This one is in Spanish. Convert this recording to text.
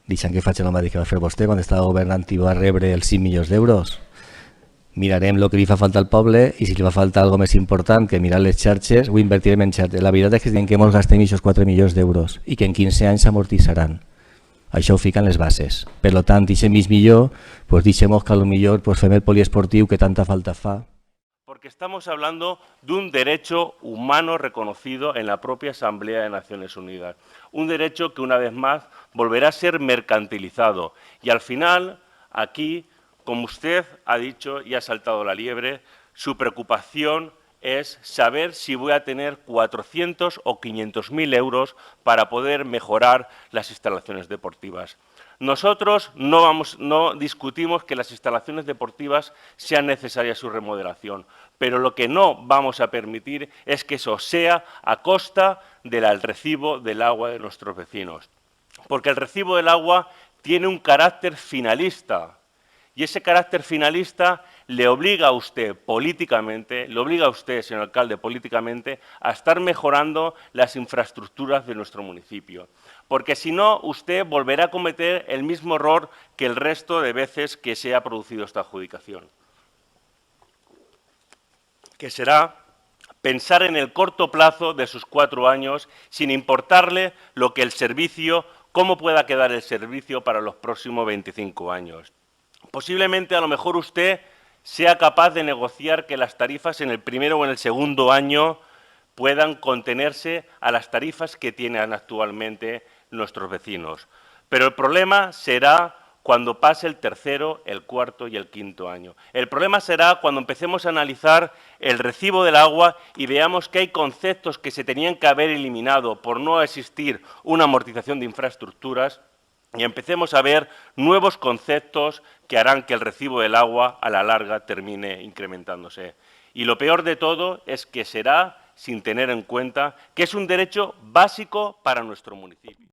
deixant que faci el mateix que va fer vostè quan estava governant i va rebre els 5 milions d'euros. Mirarem el que li fa falta al poble i si li fa falta alguna més important que mirar les xarxes, ho invertirem en xarxes. La veritat és que que ens gastem aquests 4 milions d'euros i que en 15 anys s'amortissaran. Això ho fiquen les bases. Per tant, deixem mig millor, pues deixem que potser pues, fem el poliesportiu que tanta falta fa. Porque estamos hablando de un derecho humano reconocido en la propia Asamblea de Naciones Unidas. Un derecho que una vez más volverá a ser mercantilizado. Y al final, aquí, como usted ha dicho y ha saltado la liebre, su preocupación es saber si voy a tener 400 o 500.000 euros para poder mejorar las instalaciones deportivas. Nosotros no discutimos que las instalaciones deportivas sean necesarias su remodelación, pero lo que no vamos a permitir es que eso sea a costa del recibo del agua de nuestros vecinos. Porque el recibo del agua tiene un carácter finalista. Y ese carácter finalista le obliga a usted políticamente, le obliga a usted, señor alcalde, políticamente, a estar mejorando las infraestructuras de nuestro municipio. Porque si no, usted volverá a cometer el mismo error que el resto de veces que se ha producido esta adjudicación. Que será pensar en el corto plazo de sus 4 años, sin importarle lo que el servicio, cómo pueda quedar el servicio para los próximos 25 años. Posiblemente, a lo mejor, usted sea capaz de negociar que las tarifas en el primero o en el segundo año puedan contenerse a las tarifas que tienen actualmente nuestros vecinos. Pero el problema será cuando pase el tercero, el cuarto y el quinto año. El problema será cuando empecemos a analizar el recibo del agua y veamos que hay conceptos que se tenían que haber eliminado por no existir una amortización de infraestructuras y empecemos a ver nuevos conceptos que harán que el recibo del agua a la larga termine incrementándose. Y lo peor de todo es que será sin tener en cuenta que es un derecho básico para nuestro municipio.